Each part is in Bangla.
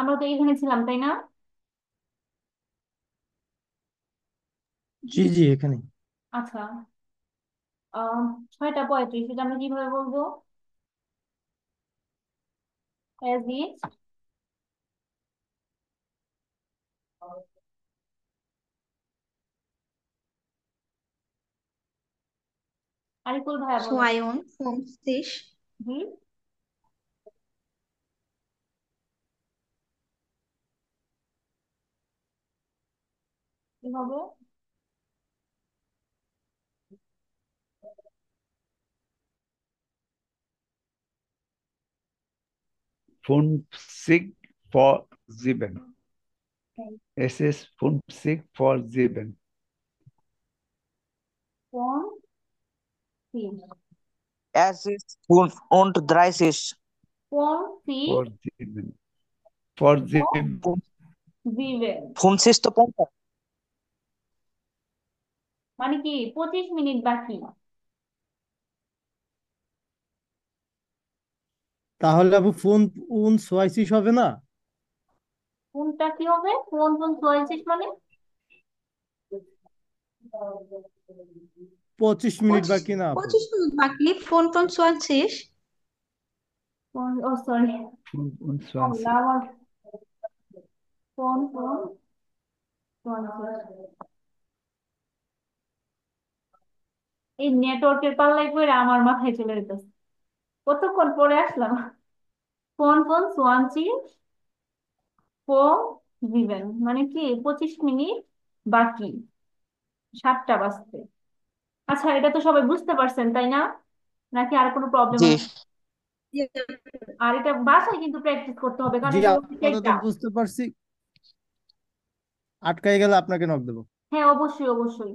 আমরা তো এখানে ছিলাম, তাই না? জি জি, এখানে। আচ্ছা। আহ 6টা 35, এটা আমরা কিভাবে বলবো? As it. আরিফুল ভাইয়া বলেন। সোয়ায়ন হোমসিস জি। কি হবে?50 vorsieben. Es ist 50 vor 7. কোন সি? Es ist 35. কোন সি? Vor 7. Vor 7. দিবেন। 50 তো 50। মানে কি 25 মিনিট বাকি? তাহলে আপু ফোন উন সোয়াইসিস হবে না? কোনটা কি হবে? কোন 46 মানে? 25 মিনিট পঁচিশ বাকি না আপু? 25 মিনিট বাকি, ফোন টোন চলছিস। ও সরি। 25. আমার কোন 46। এই নেটওয়ার্কের পাল্লায় পড়ে আমার মাথায় চলে যেতেছে। কতক্ষণ পরে আসলাম। কোন 46 ফোন দিবেন মানে কি 25 মিনিট বাকি, 7টা বাজতে। আচ্ছা, এটা তো সবাই বুঝতে পারছেন, তাই না? নাকি আর কোনো প্রবলেম জি। আছে? আর এটা বাসায় কিন্তু প্র্যাকটিস করতে হবে, কারণ জি, এটা অনেকটাই আপাতত টাফ। বুঝতে পারছি। আটকাই গেলে আপনাকে নক দেবো। হ্যাঁ, অবশ্যই অবশ্যই।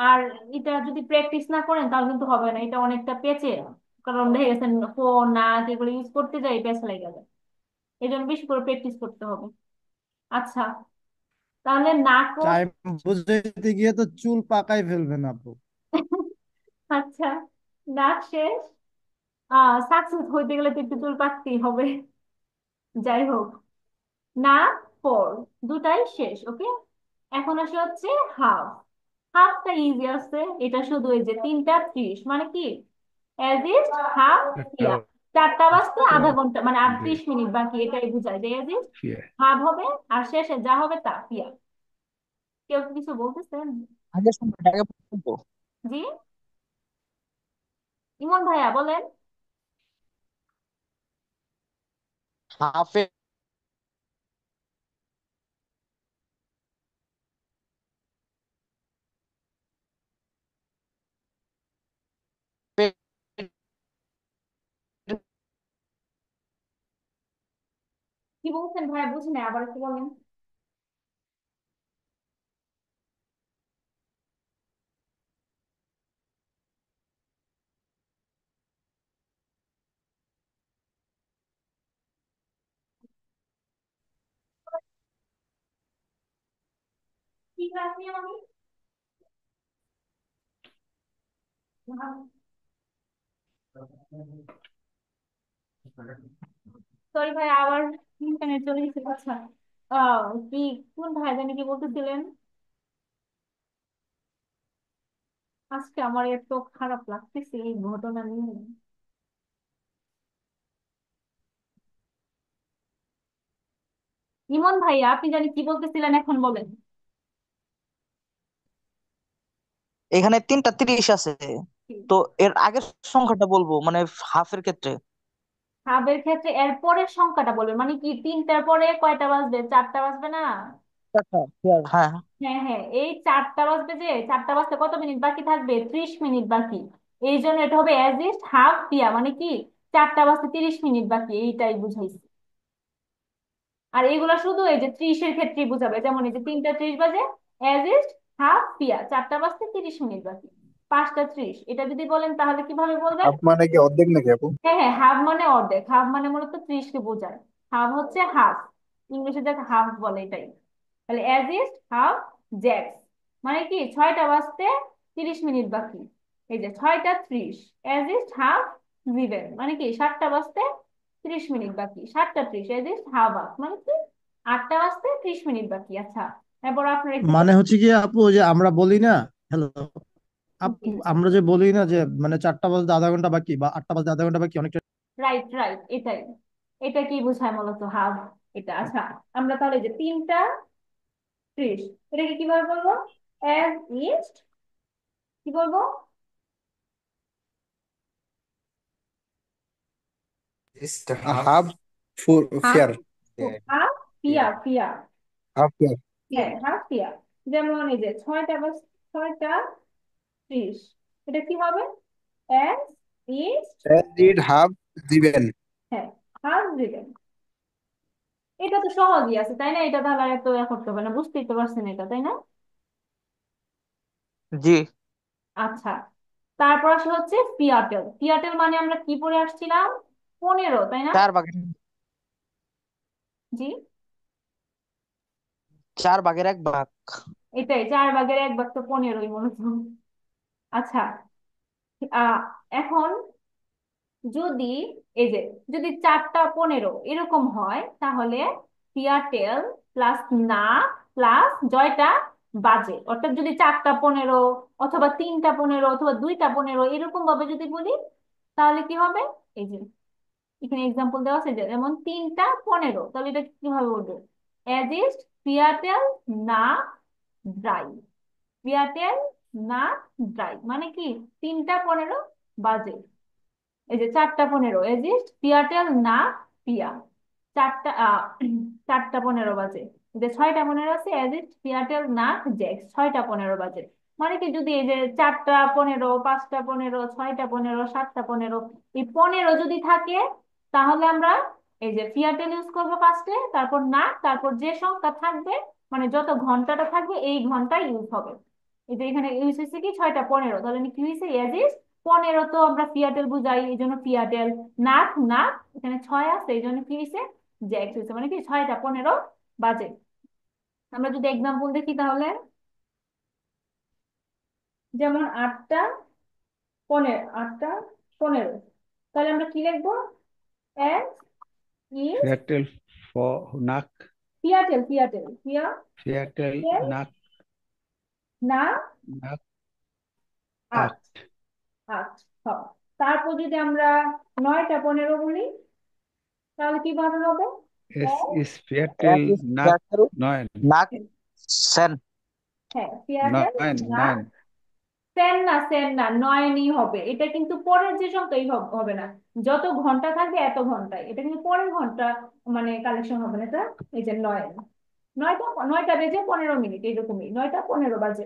আর এটা যদি প্র্যাকটিস না করেন তাহলে কিন্তু হবে না, এটা অনেকটা পেঁচে। কারণ দেখে গেছেন ফোন না এগুলো ইউজ করতে যাই পেঁচ লেগে যাবে। এই জন্য বেশি করে প্র্যাকটিস করতে হবে। আচ্ছা, তাহলে নাকও। টাইম বুঝাইতে গিয়ে তো চুল পাকাই ফেলবেন আপু। আচ্ছা, নাক শেষ। সাকসেস হইতে গেলে তো একটু চুল পাকতেই হবে। যাই হোক, নাক ফোর, দুটাই শেষ। ওকে, এখন আসে হচ্ছে হাফ। হাফটা ইজি আছে, এটা শুধু এই যে 3টা 30 মানে কি অ্যাজ ইজ হাফ একটা ইয়া। 4টা বাজতে বাজতে আধা ঘন্টা মানে আর দুই 30 মিনিট বাকি, এটাই বোঝায় যে অ্যাজ ইজ vier হাফ হবে। আর শেষে যা হবে তা ইয়া। কেউ কি কিছু বলতেছেন? আগে শুনবো, আগে বলবো। জি, ইমন ভাইয়া বলেন। হাফে কি বলছেন ভাইয়া, বুঝি না, আবার একটু বলেন। কি ক্লাস নিয়ে আমি? সরি ভাই, আবার ইন্টারনেট চলে গেছে। আচ্ছা, কি, কোন ভাই জানি কি বলতেছিলেন? আজকে আমার এত খারাপ লাগতেছে এই ঘটনা নিয়ে। ইমন ভাইয়া, আপনি জানি কি বলতেছিলেন, এখন বলেন। এখানে 3টা 30 আছে। তো এর আগের সংখ্যাটা বলবো মানে হাফের ক্ষেত্রে। হাবের ক্ষেত্রে এর পরের সংখ্যাটা বলবেন, মানে কি 3টার পরে কয়টা বাজবে? 4টা বাজবে না? আচ্ছা, হ্যাঁ হ্যাঁ। হ্যাঁ হ্যাঁ, এই 4টা বাজবে, যে 4টা বাজতে কত মিনিট বাকি থাকবে? 30 মিনিট বাকি। এই জন্য এটা হবে অ্যাজ ইস্ট হাফ দিয়া, মানে কি 4টা বাজতে 30 মিনিট বাকি, এইটাই বুঝাইছি। আর এগুলা শুধু এই যে 30-এর ক্ষেত্রেই বুঝাবে, যেমন এই যে 3টা 30 বাজে, অ্যাজ ইস্ট হাফ পিয়া, 4টা বাজতে 30 মিনিট বাকি। 5টা 30, এটা যদি বলেন তাহলে কিভাবে বলবেন? হাফ মানে কি অর্ধেক নাকি আপু? হ্যাঁ হ্যাঁ, হাফ মানে অর্ধেক, হাফ মানে মূলত 30-কে বোঝায়। হাফ হচ্ছে হাফ, ইংলিশে যাকে হাফ বলে এটাই। তাহলে অ্যাজ ইস্ট হাফ জ্যাক্স, মানে কি 6টা বাজতে 30 মিনিট বাকি। এই যে 6টা 30, অ্যাজ ইস্ট হাফ জিবেন, মানে কি 7টা বাজতে 30 মিনিট বাকি। 7টা 30, অ্যাজ ইস্ট হাফ হাফ, মানে কি 8টা বাজতে 30 মিনিট বাকি। আচ্ছা, এরপর আপনার একটু মানে হচ্ছে কি আপু, ওই যে আমরা বলি না, হ্যালো আপু, আমরা যে বলি না যে মানে 4টা বাজতে আধা ঘন্টা বাকি বা 8টা বাজতে আধা ঘন্টা বাকি, অনেকটা। রাইট রাইট, এটাই। এটা কি বোঝায় মূলত, হাফ। এটা আচ্ছা, আমরা তাহলে যে 3টা 30, এটাকে কিভাবে বলবো? অ্যাজ ইস্ট, কি বলবো? Just half হাফ fair. হাফ পিয়া, পিয়া। Half fair. হ্যাঁ, হাফ পিয়া। যেমন এই যে 6টা 30, এটা কি হবে? অ্যাজ ইস্ট, As did half given. হ্যাঁ, হাফ দিবেন। এটা তো সহজই আছে, তাই না? এটা তাহলে আর এত করতে হবে না, বুঝতেই তো পারছেন এটা, তাই না? জি। আচ্ছা, তারপর আসে হচ্ছে পিয়াটেল। পিয়াটেল মানে আমরা কি পড়ে আসছিলাম? 15, তাই না? 4 ভাগের জি, 4 ভাগের 1 ভাগ। এটাই, 4/1 ভাগ তো 15ই মনে হয়। আচ্ছা, আহ এখন যদি এই যে যদি 4টা 15 এরকম হয়, তাহলে পিয়াটেল প্লাস না প্লাস জয়টা বাজে, অর্থাৎ যদি 4টা 15 অথবা 3টা 15 অথবা 2টা 15 এরকম ভাবে যদি বলি, তাহলে কি হবে? এই যে এখানে এক্সাম্পল দেওয়া আছে, যে যেমন 3টা 15, তাহলে এটা কিভাবে বলবো? অ্যাজ ইস্ট পিয়াটেল না ড্রাই। পিয়াটেল না ড্রাই মানে কি? 3টা 15 বাজে। এই যে 4টা 15 এজিস্ট পিয়াটেল না পিয়া। চারটা 4টা 15 বাজে। এই যে 6টা 15 আছে, এজিস্ট পিয়াটেল না জেক্স। 6টা 15 বাজে। মানে কি, যদি এই যে 4টা 15, 5টা 15, 6টা 15, 7টা 15, এই 15 যদি থাকে, তাহলে আমরা এই যে পিয়াটেল ইউজ করবো ফার্স্টে, তারপর না, তারপর যে সংখ্যা থাকবে, মানে যত ঘন্টাটা থাকবে এই ঘন্টায় ইউজ হবে। এই যে এখানে ইউজ হয়েছে কি 6টা 15, তাহলে কি হয়েছে? এজিস্ট 15 তো আমরা ফিয়াটেল বুঝাই, এই জন্য ফিয়াটেল। নাক নাক, এখানে 6 আছে, এই জন্য কি হয়েছে? জ্যাক্স হয়েছে, মানে কি 6টা 15 বাজে। আমরা যদি এক্সাম্পল দেখি তাহলে, যেমন 8টা 15, তাহলে আমরা কি লিখবো? S is Fatal for nak, ফিয়াটেল, ফিয়াটেল Fiya fatal nak, না nak আট, act. আট হবে। তারপর যদি আমরা 9টা 15 বলি, তাহলে কিভাবে হবে? S is As fatal is nak fatal nine, নাক সেন। হ্যাঁ, ফিয়াটেল না। nine. সেন না, সেন না, 9ই হবে। এটা কিন্তু পরের যে সংখ্যাই হবে না। যত ঘন্টা থাকবে এত ঘন্টায়, এটা কিন্তু পরের ঘন্টা মানে কালেকশন হবে না এটা। এই যে 9, 9টা বেজে 15 মিনিট, এইরকমই 9টা 15 বাজে।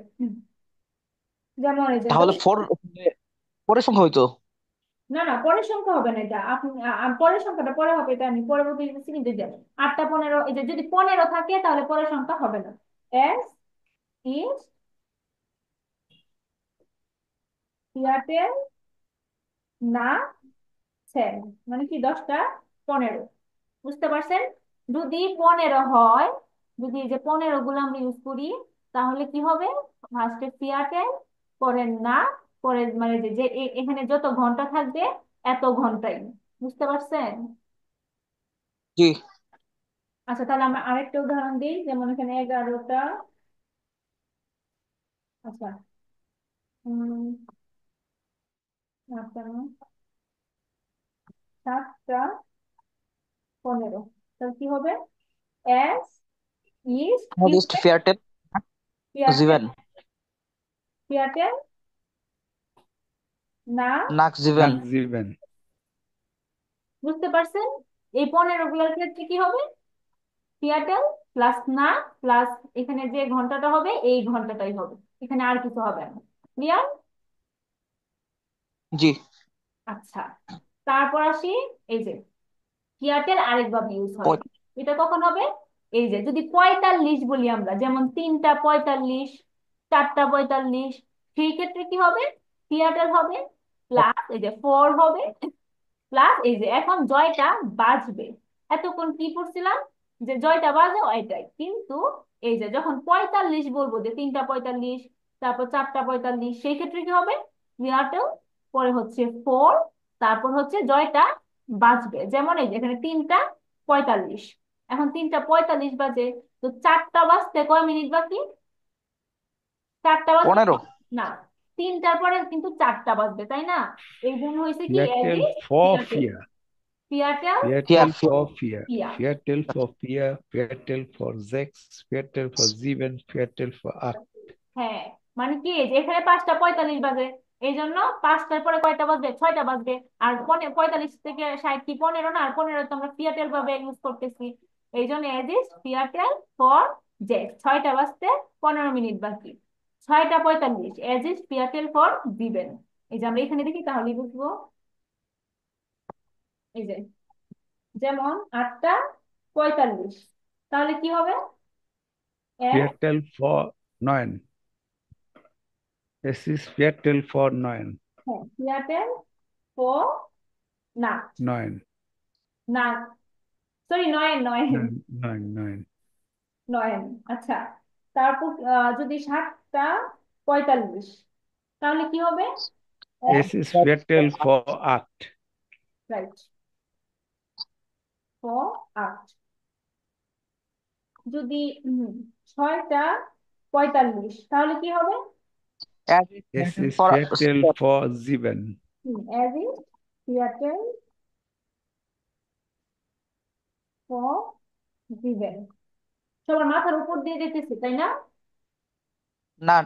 যেমন এই যে তাহলে 10, পরের সংখ্যা হইতো। না না, পরের সংখ্যা হবে না এটা। আপনি পরের সংখ্যাটা পরে হবে, এটা আমি পরবর্তী কিন্তু দেব। 8টা 15, এই যে যদি 15 থাকে তাহলে পরের সংখ্যা হবে না। এস ইজ এয়ারটেল না সেন, মানে কি 10টা 15। বুঝতে পারছেন? যদি 15 হয়, যদি এই যে 15 গুলো আমরা ইউজ করি, তাহলে কি হবে? ফার্স্টে পিয়াটেল, পরে না, পরে মানে যে যে এখানে যত ঘন্টা থাকবে এত ঘন্টাই। বুঝতে পারছেন? জি। আচ্ছা, তাহলে আমরা আরেকটা উদাহরণ দিই, যেমন এখানে 11টা। আচ্ছা, উম 7টা 15, তাহলে কি হবে? এস ইজ কি লিস্ট হবে? ফেয়ারটেল পিয়াটেল, জিভেন পিয়াটেল না। নাক জিভেন। Nak given. বুঝতে পারছেন? এই 15 গুলোর ক্ষেত্রে কি হবে? পিয়াটেল প্লাস না প্লাস এখানে যে ঘন্টাটা হবে এই ঘন্টাটাই হবে, এখানে আর কিছু হবে না। ক্লিয়ার? জি। আচ্ছা, তারপর আসি এই যে পিয়াটেল আরেকভাবে ইউজ হয়। এটা কখন হবে? এই যে যদি 45 বলি আমরা, যেমন 3টা 45, 4টা 45, সেই ক্ষেত্রে কি হবে? পিয়াটেল হবে প্লাস এই যে 4 হবে, প্লাস এই যে এখন জয়টা বাজবে। এতক্ষণ কি পড়ছিলাম? যে জয়টা বাজে ওইটাই, কিন্তু এই যে যখন 45 বলবো, যে 3টা 45, তারপর 4টা 45, সেই ক্ষেত্রে কি হবে? রিয়াটেল, পরে হচ্ছে 4, তারপর হচ্ছে জয়টা বাজবে। যেমন এই যে এখানে 3টা 45, এখন 3:45 বাজে। তো 4টা বাজতে কয় মিনিট বাকি? 4টা বাজতে 15। না, 3টার পরে কিন্তু 4টা বাজবে, তাই না? এই জন্য হয়েছে কি এজ Viertel ইজ vor পিয়াটেল। 4. পিয়াটেল ফিয়ার Viertel ফিয়ার vor 4. পিয়া। Viertel vor 4. Viertel vor 6. Viertel vor 7. Viertel vor 8. হ্যাঁ, মানে কি যে এখানে 5:45 বাজে, এই জন্য 5টার পরে কয়টা বাজবে? 6টা বাজবে। আর 45 থেকে 60 কি 15 না? আর 15 তো আমরা পিয়াটেল ভাবে ইউজ করতেছি। এই জন্য এজ ইজ পিয়াটেল ফর জেড। 6টা বাজতে 15 মিনিট বাকি। 6:45 এজ ইজ পিয়াটেল ফর দিবেন। এই যে আমরা এখানে দেখি, তাহলে বুঝবো। এই যে যেমন 8:45, তাহলে কি হবে? এক, Viertel vor 9. Es ist Viertel vor 9. হ্যাঁ, পিয়াটেল ফর না, 9. না, সরি, নয় নয় 9. 9. 9. নয়ন। আচ্ছা, তারপর যদি 7:45, তাহলে কি হবে? এক, Es ist Viertel vor 8. Right, ছ, আট। যদি 6:45, তাহলে কি হবে? Es ist Viertel vor 7. As is Seattle for দিবেন। সবার মাথার উপর দিয়ে যেতেছে, তাই না? না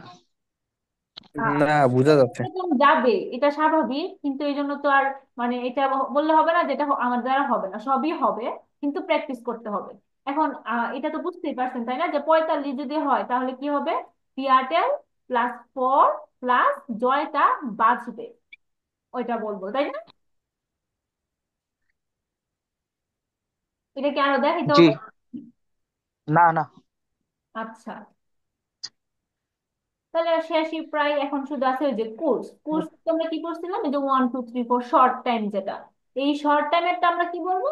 না, বোঝা যাচ্ছে। এরকম যাবে, এটা স্বাভাবিক, কিন্তু এই জন্য তো আর মানে এটা বললে হবে না, যেটা আমার দ্বারা হবে না, সবই হবে, কিন্তু প্র্যাকটিস করতে হবে। এখন এটা তো বুঝতেই পারছেন, তাই না, যে 45 যদি হয় তাহলে কি হবে? পিয়াটেল প্লাস ফর প্লাস জয়টা বাজবে, ওইটা বলবো, তাই না? এটা কি আরো দেখাইতে জি, হবে? না না। আচ্ছা, তাহলে শেষই প্রায়। এখন শুধু আছে ওই যে কোর্স। কোর্স আমরা কি করছিলাম? এই যে 1 2 3 4 শর্ট টাইম, যেটা এই শর্ট টাইমেরটা আমরা কি বলবো?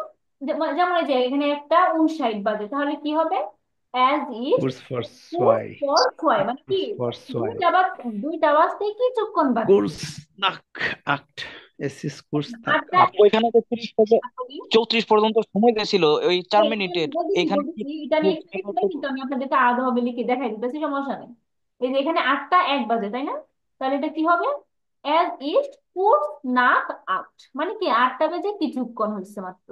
যেমন এই যে এখানে 1:59 বাজে, তাহলে কি হবে? As is Kurs vor course 2. For 6, মানে কি Kurs vor 2. দুইটা বাজ, দুইটা বাজতে কিছুক্ষণ বাকি। Kurs nach 8. Es ist Kurs nach আটটা 8. আপু এখানে তো 30 থেকে 34 পর্যন্ত সময় দিয়েছিল, ওই 4 মিনিটের। বলতেছি এখানে কি বলতেছি, এটা নিয়ে একটু লিখবেন, কিন্তু আমি আপনাদেরকে আলাদা ভাবে লিখে দেখাই দিতেছি, সমস্যা নেই। এই যে এখানে 8:01 বাজে, তাই না? তাহলে এটা কি হবে? অ্যাজ ইস্ট কুড নাক আট, মানে কি 8টা বেজে কিছুক্ষণ হয়েছে মাত্র।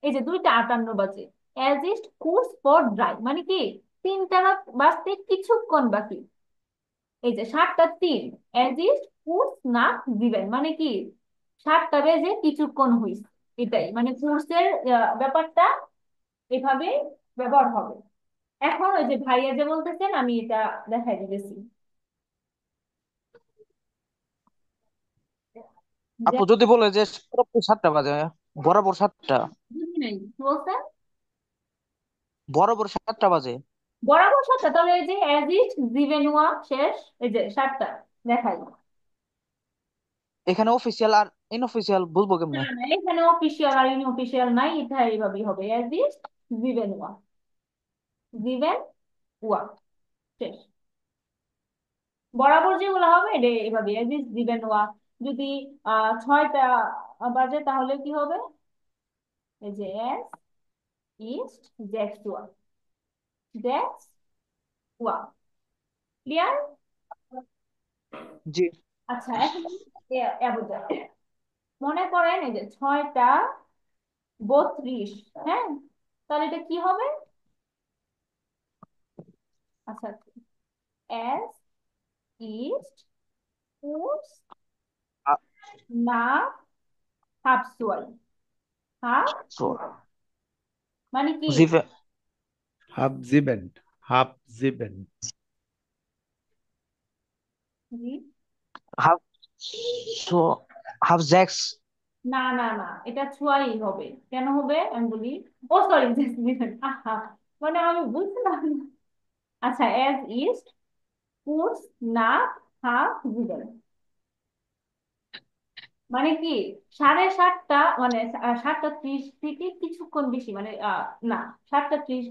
এই যে 2:58 বাজে, as east kudos for dry, মানে কি 3টা বাজতে কিছুক্ষণ বাকি। এই যে 7:03, অ্যাজ ইস্ট কুডস নাক দিবেন, মানে কি 7টা বেজে কিছুক্ষণ হয়েছে। এটাই মানে কোর্সের ব্যাপারটা এভাবে ব্যবহার হবে। এখন ওই যে ভাইয়া যে বলতেছেন, আমি এটা দেখাই দিতেছি। যে আপু যদি বলে যে পুরোপুরি 7টা বাজে, বরাবর 7টা, বুঝি নাই কি বলছেন। বরাবর 7টা বাজে, বরাবর 7টা, তাহলে এই যে অ্যাজ ইট জিভেন ওয়া শেষ, এই যে 7টা দেখাই। এখানে অফিসিয়াল আর ইনঅফিসিয়াল বুঝবো না কেমনে? না, এখানে অফিসিয়াল আর ইনঅফিসিয়াল নাই, এটা এইভাবেই হবে, অ্যাজ ইট জিভেন ওয়া, জিভেন ওয়া শেষ। বরাবর যেগুলো হবে এটা এভাবে অ্যাজ ইট জিভেন ওয়া। যদি 6টা বাজে, তাহলে কি হবে? এই যে অ্যাজ ইস্ট জ্যাক্স ওয়া, জ্যাক্স ওয়া। ক্লিয়ার? জি। আচ্ছা, এখন বোঝা, মনে করেন এই যে 6:32, হ্যাঁ, তাহলে এটা কি হবে? আচ্ছা, এস ইস্ট কুস আ- না হাফ সোয়াই, হাফ so, মানে কি? জিভে Hab 7. Hab 7. জি, হাফ, সো হাফ জ্যাক্স। না না না, এটা ছোয়াই হবে। কেন হবে আমি বলি। ও সরি, আহা, মানে আমি বুঝলাম না। আচ্ছা, এস ইস্ট কুস না হাফ জিরো, মানে কি 7:30, মানে 7:30 থেকে কিছুক্ষণ বেশি, মানে না, 7:30,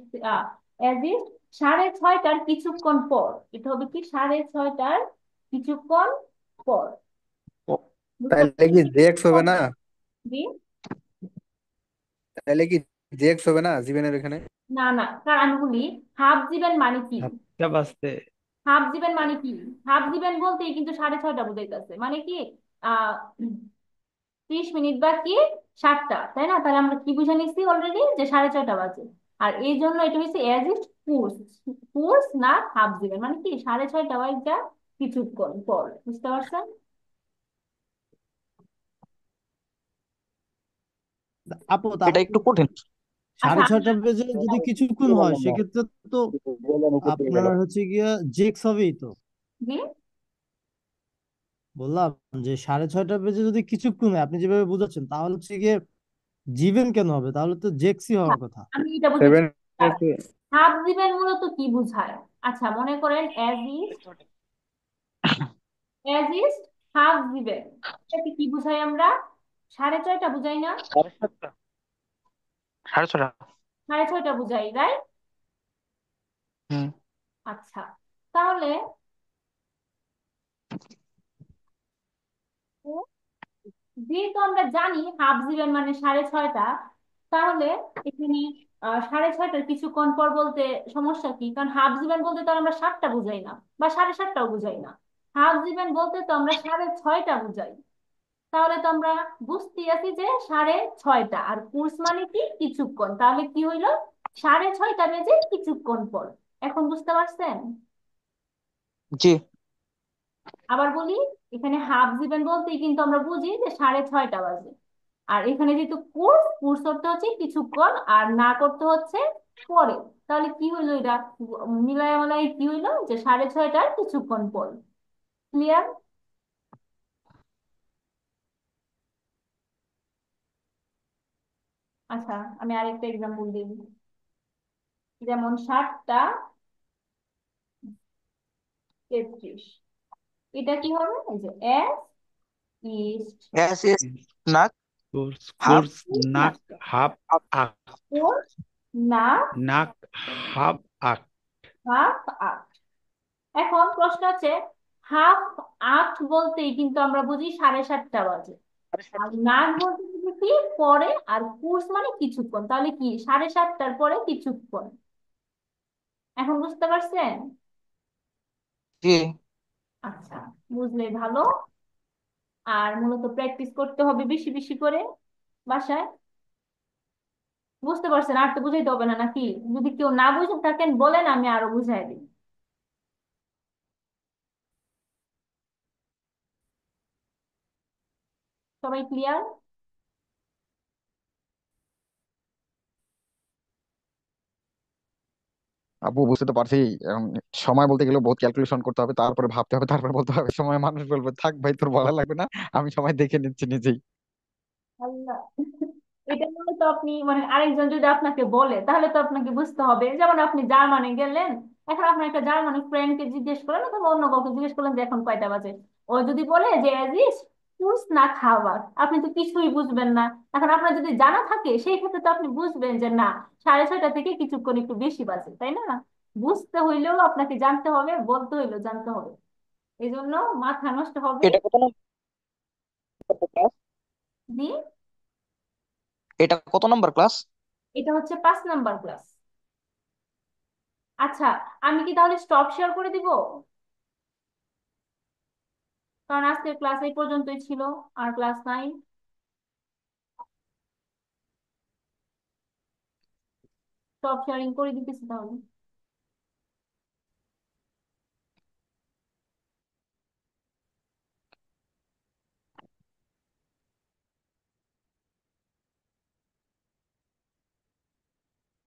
অ্যাজ ইফ 6:30টার কিছুক্ষণ পর, এটা হবে কি 6:30টার কিছুক্ষণ পর। বুঝতে তাহলে কি জেক্স হবে পারছেন? না? জি, তাহলে কি জেক্স হবে না জীবনের এখানে? না না, কারণ আমি বলি হাফ জীবন মানে কি? সাতটা বাজতে হাফ জীবন মানে কি? হাফ জীবন বলতেই কিন্তু 6:30 বুঝাইতেছে, মানে কি 30 মিনিট বাকি 7টা, তাই না? তাহলে আমরা কি বুঝে নিচ্ছি অলরেডি যে 6:30 বাজে। আর এই জন্য এটা হচ্ছে অ্যাজ ইট কোর্স, কোর্স না হাফ জীবন, মানে কি 6:30 বাজে কিছুক্ষণ পর, বুঝতে পারছেন? আপু এটা তাহলে একটু কঠিন। আচ্ছা সাড়ে ছয়টা বেজে যদি কিছুক্ষণ হয় সেক্ষেত্রে তো আপনার হচ্ছে গিয়া জেক্স হবেই তো। জি, বললাম যে 6:30 বেজে যদি কিছুক্ষণ হয় আপনি যেভাবে বুঝাচ্ছেন তাহলে হচ্ছে গিয়ে জিভেন কেন হবে, তাহলে তো জেক্সই আচ্ছা, হওয়ার কথা। আমি এটা বুঝেছি। সেভেন। হাফ জীবন মূলত কি বোঝায়? আচ্ছা মনে করেন অ্যাজ ইজ হাফ জীবন, এটাকে কি বুঝাই আমরা? 6:30 বুঝাই না? 7:30। 6:30। 6:30 বুঝাই, রাইট? হুম। আচ্ছা, তাহলে যেহেতু আমরা জানি হাফ জীবন মানে 6:30, তাহলে এখানে 6:30 কিছুক্ষণ পর বলতে সমস্যা কি? কারণ হাফ জীবন বলতে তো আর আমরা 7টা বুঝাই না, বা 7:30টাও বুঝাই না। হাফ জীবন বলতে তো আমরা 6:30 বুঝাই। তাহলে তো আমরা বুঝতেই আছি যে 6:30, আর কোর্স মানে কি কিছুক্ষণ, তাহলে কি হইলো 6:30 বেজে কিছুক্ষণ পর। এখন বুঝতে পারছেন? জি। আবার বলি, এখানে হাফ জীবন বলতেই কিন্তু আমরা বুঝি যে 6:30 বাজে। আর এখানে যেহেতু কোর্স, কোর্স করতে হচ্ছে কিছুক্ষণ আর না করতে হচ্ছে পরে, তাহলে কি হইলো এটা মিলায় মিলাই কি হইলো যে 6:30 কিছুক্ষণ পর। ক্লিয়ার? আচ্ছা, আমি আরেকটা এক্সাম্পল দিই। যেমন 7:33, এটা কি হবে? এই যে এস ইস্ট এস এস নাক কোর্স হাফ কোর্স নাক হাফ আক ফোর না নাক হাফ আক হাফ আট। এখন প্রশ্ন হচ্ছে হাফ আট বলতেই কিন্তু আমরা বুঝি 7:30 বাজে। আর নাক বলতে বুঝি কি পরে, আর কোর্স মানে কিছুক্ষণ, তাহলে কি 7:30টার পরে কিছুক্ষণ। এখন বুঝতে পারছেন? জি। আচ্ছা, বুঝলে ভালো। আর মূলত প্র্যাকটিস করতে হবে বেশি বেশি করে বাসায়। বুঝতে পারছেন? আর তো বুঝাইতে হবে না নাকি? যদি কেউ না বুঝে থাকেন বলেন, আমি আরো বুঝাই দিই। সবাই ক্লিয়ার? আপু বুঝতে তো পারছি। এখন সময় বলতে গেলে বহুত ক্যালকুলেশন করতে হবে, তারপরে ভাবতে হবে, তারপরে বলতে হবে। সময় মানুষ বলবে থাক ভাই তোর বলা লাগবে না, আমি সময় দেখে নিচ্ছি নিজেই। আল্লাহ, এটা মানে তো আপনি মানে আরেকজন যদি আপনাকে বলে তাহলে তো আপনাকে বুঝতে হবে। যেমন আপনি জার্মানি গেলেন, এখন আপনার একটা জার্মানি ফ্রেন্ডকে জিজ্ঞেস করলেন অথবা অন্য কাউকে জিজ্ঞেস করলেন যে এখন কয়টা বাজে, ও যদি বলে যে অ্যাজিস কুস না খাবার, আপনি তো কিছুই বুঝবেন না। এখন আপনার যদি জানা থাকে সেই ক্ষেত্রে তো আপনি বুঝবেন যে না 6:30 থেকে কিছুক্ষণ একটু বেশি বাজে, তাই না? বুঝতে হইলেও আপনাকে জানতে হবে, বলতে হইলেও জানতে হবে। এই জন্য মাথা নষ্ট হবে। এটা কত নম্বর ক্লাস? জি, এটা কত নম্বর ক্লাস? এটা হচ্ছে 5 নাম্বার ক্লাস। আচ্ছা, আমি কি তাহলে স্টপ শেয়ার করে দিব? কারণ আজকের ক্লাস এই পর্যন্তই ছিল, আর ক্লাস নাই। স্টপ শেয়ারিং করে দিতেছি তাহলে।